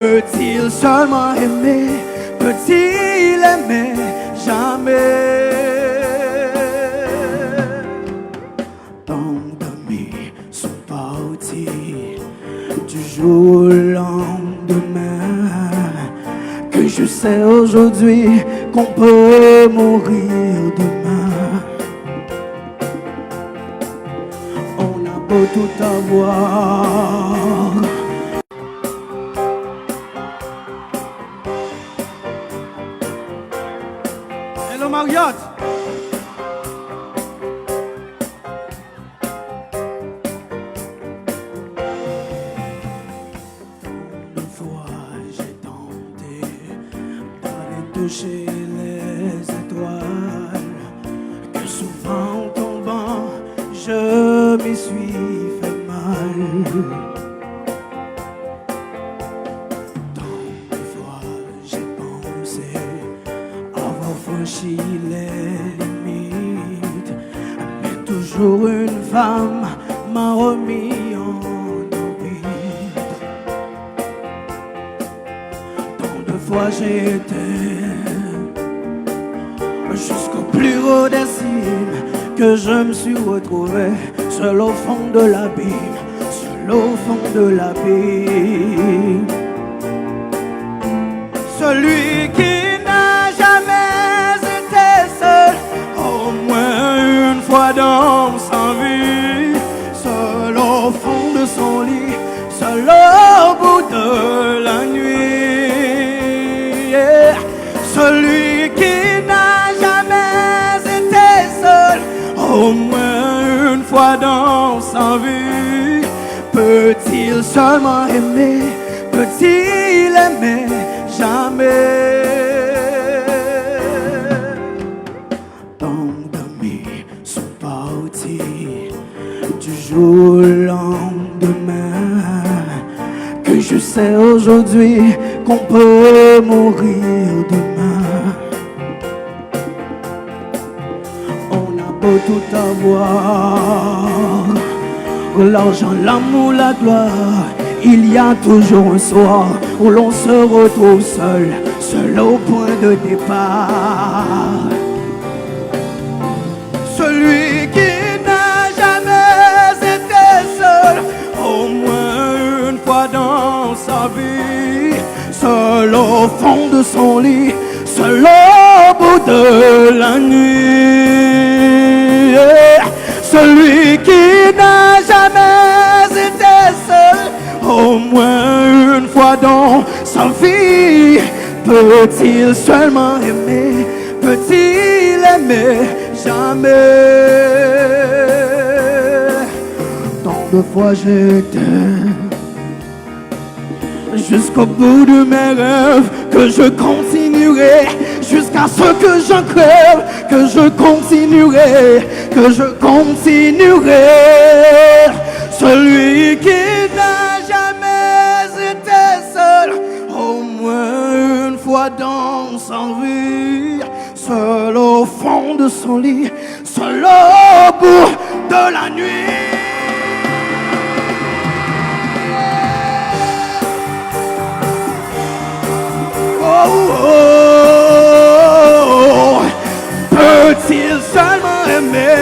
Peut-il seulement aimer? Peut-il aimer jamais? Tant d'amis sont partis du jour au lendemain, que je sais aujourd'hui qu'on peut mourir demain. On a beau tout avoir, hello Marriott. Une fois j'ai tenté d'aller toucher les étoiles, que souvent tombant je m'y suis fait mal. Tant de fois j'ai pensé avoir franchi les limites, mais toujours une femme m'a remis en orbite. Tant de fois j'ai été jusqu'au plus haut des cimes, que je me suis retrouvé seul au fond de l'abîme, seul au fond de l'abîme. Celui qui n'a jamais été seul, au moins une fois dans sa vie, seul au fond de son lit, seul au bout de la nuit. Yeah. Celui qui n'a jamais été seul, au moins une fois dans sa vie, peut-il seulement aimer? Peut-il aimer jamais? Tant d'amis sont partis du jour au lendemain, que je sais aujourd'hui qu'on peut mourir demain. On a beau tout avoir, l'argent, l'amour, la gloire, il y a toujours un soir où l'on se retrouve seul, seul au point de départ. Celui qui n'a jamais été seul, au moins une fois dans sa vie, seul au fond de son lit, seul au bout de la nuit. Celui qui n'a jamais été seul, au moins une fois dans sa vie, peut-il seulement aimer? Peut-il aimer jamais? Tant de fois j'étais jusqu'au bout de mes rêves, que je continuerai jusqu'à ce que j'en crève, que je continuerai, que je continuerai. Celui qui n'a jamais été seul, au moins une fois dans sa vie, seul au fond de son lit, seul au bout de la nuit. Oh, oh, oh. Peut-il seulement aimer?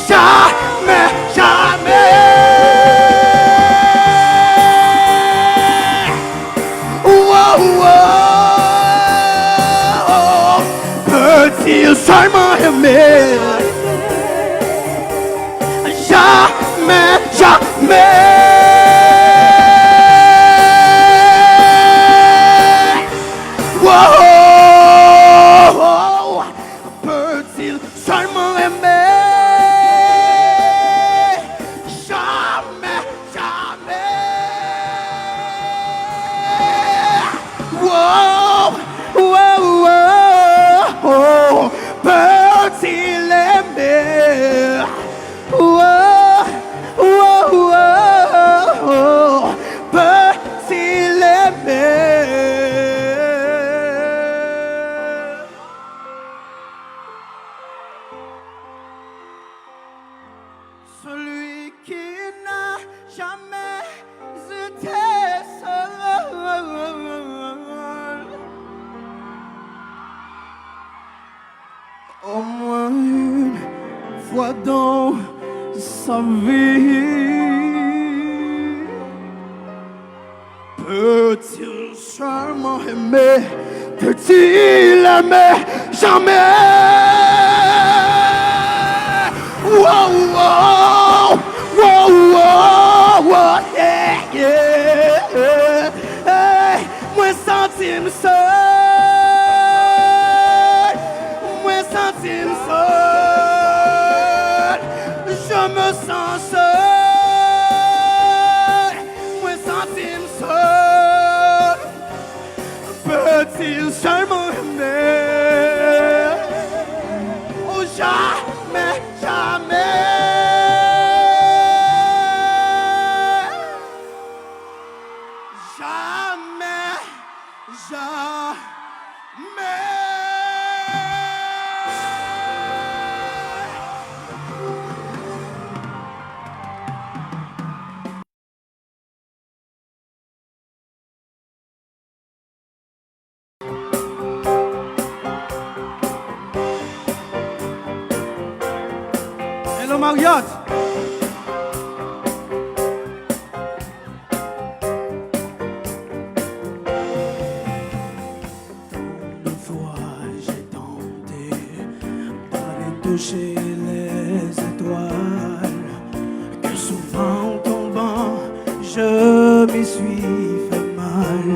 Jamais, jamais. Oh, oh, oh. Peut-il seulement aimer? Jamais, jamais. Peut-il seulement aimer? Jamais, jamais. Wow, wow, wow. Peut-il aimer? Wow, wow, wow. sa vie. Peut-il seulement aimer? Peut-il aimer jamais? Wow, wow, wow, wow, wow, yeah, yeah. Hey, moi sentime seul, moi sentime seul, je me sens seul, moi sentime seul. Peut-il seulement aimer? Oh jamais, jamais. Jamais, jamais. Hello Marriott. Toucher les étoiles, que souvent tombant, je m'y suis fait mal.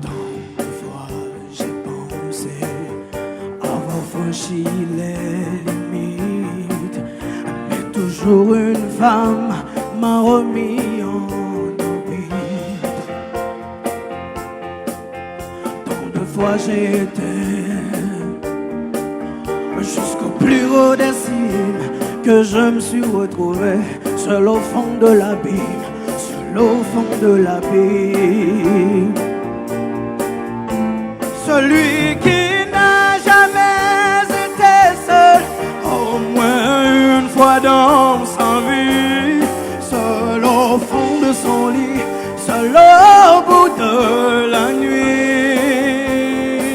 Tant de fois j'ai pensé avoir franchi les limites, mais toujours une femme m'a remis en orbite. Tant de fois j'ai été jusqu'au plus haut des cimes, que je me suis retrouvé seul au fond de l'abîme, seul au fond de l'abîme. Celui qui n'a jamais été seul, au moins une fois dans sa vie, seul au fond de son lit, seul au bout de la nuit.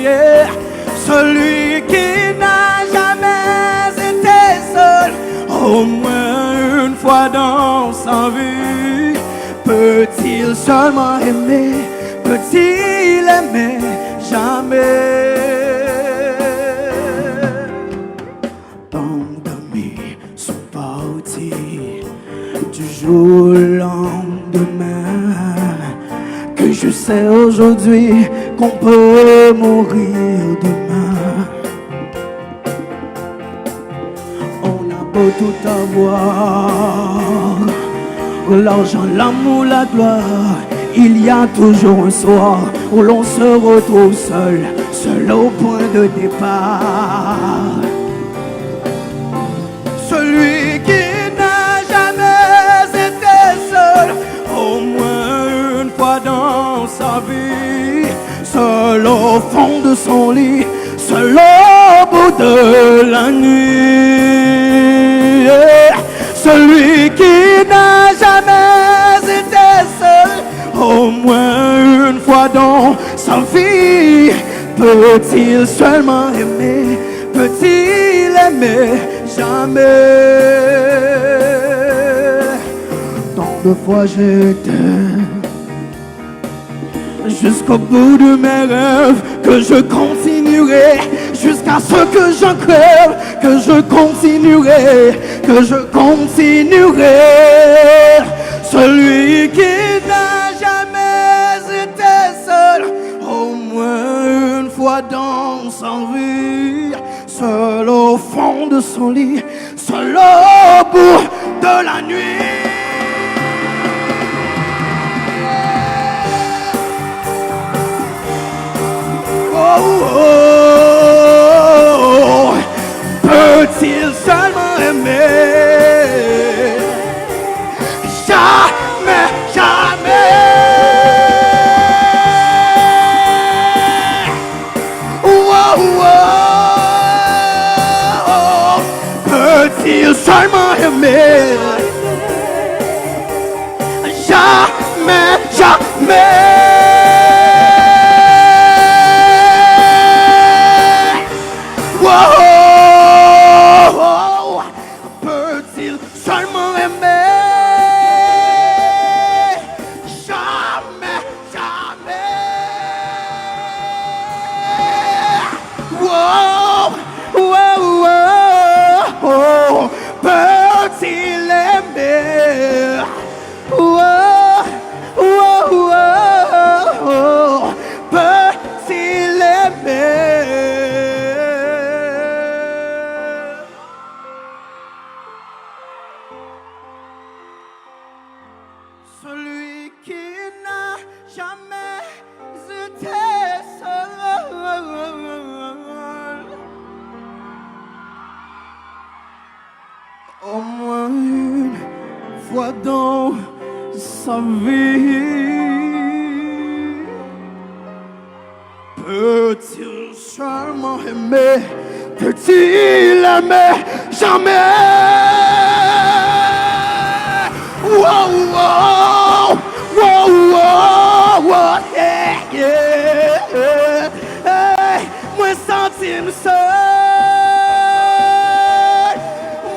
Yeah. Celui qui n'a jamais été seul, au moins une fois dans sa vie, peut-il seulement aimer? Peut-il aimer jamais? Tant d'amis sont partis du jour au lendemain, que je sais aujourd'hui qu'on peut mourir demain. On a beau tout avoir, l'argent, l'amour, la gloire, il y a toujours un soir où l'on se retrouve seul, seul au point de départ. Celui qui n'a jamais été seul, au moins une fois dans sa vie, seul au fond de son lit, seul au bout de la nuit. Celui qui n'a jamais été seul, au moins une fois dans sa vie, peut-il seulement aimer? Peut-il aimer jamais? Tant de fois j'étais jusqu'au bout de mes rêves, que je continuerai jusqu'à ce que j'en crève, que je continuerai, que je continuerai. Celui qui n'a jamais été seul, au moins une fois dans sa vie, seul au fond de son lit, seul au bout de la nuit. Oh, oh, oh. Peut-il seulement aimer? Jamais, jamais. Oh, oh, oh. Peut-il seulement aimer? Jamais, jamais. Oh, oh, celui qui n'a jamais été seul. Au moins une fois dans sa vie, peut-il seulement aimer, peut-il aimer jamais? Wow, wow, wow, wow, wow, yeah, yeah, hey, moi sentime seul,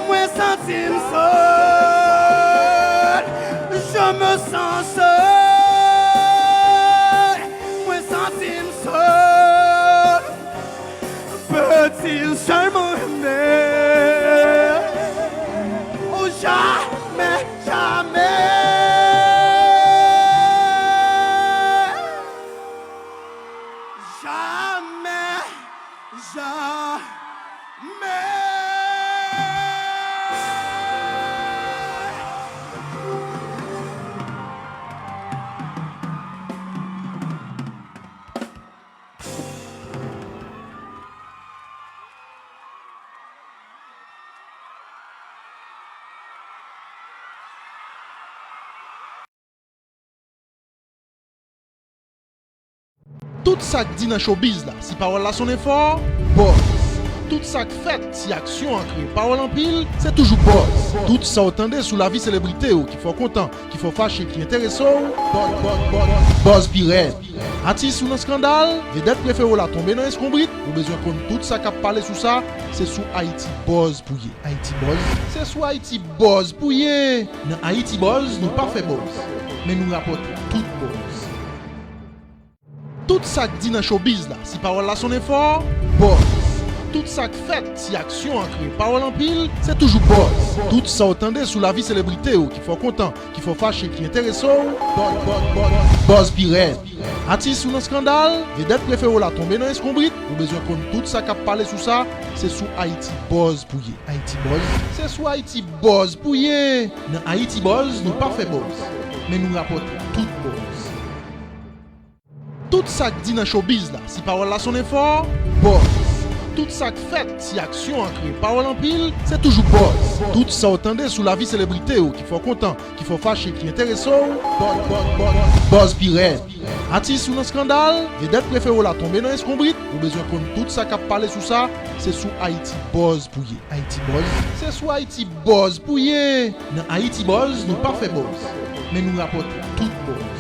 moi sentime seul, je me sens seul, moi sentime seul, peut-il seulement aimer? Oh jamais, jamais. Jamais, Tout ça qui dit dans showbiz là, si parole là son effort, boss. Tout ça qui fait, si action en crée, parole en pile, c'est toujours boss. Tout ça entendez sous la vie célébrité qui faut content, qui faut fâché, qui intéressant, boss pirate. Artiste ou dans scandale, vedette préférée la tomber dans escombrite, ou besoin qu'on tout ça qui a parlé sous ça, c'est sous Haïti Buzz Pouye. Haïti Buzz, c'est sous Haïti Buzz Pouye. Dans Haïti Buzz, nous pas fait buzz, mais nous rapportons tout buzz. Tout ça qui dit dans showbiz là, si parole là son effort, boss. Tout ça qui fait, si action en crée, parole en pile, c'est toujours boss. Tout ça entendez sous la vie célébrité qui faut content, qui faut fâché, qui intéressant, boss pirate. Artiste ou dans scandale, vedette préférée la tomber dans escombrite, ou besoin qu'on tout ça qui a parlé sous ça, c'est sous Haïti Buzz Pouye. Haïti Buzz, c'est sous Haïti Buzz Pouye. Dans Haïti Buzz, nous pas fait buzz, mais nous rapportons tout buzz. Tout ça qui dit dans showbiz là, si parole là son effort, boss. Tout ça qui fait, si action en crée, parole en pile, c'est toujours boss. Tout ça entendez sous la vie célébrité qui faut content, qui faut fâché, qui intéressant, boss pirate. Artiste ou dans scandale, vedette préférée la tomber dans escombrite, ou besoin qu'on tout ça qui a parlé sous ça, c'est sous Haïti Buzz Pouye. Haïti Buzz, c'est sous Haïti Buzz Pouye. Dans Haïti Buzz, nous pas fait buzz, mais nous rapportons tout buzz.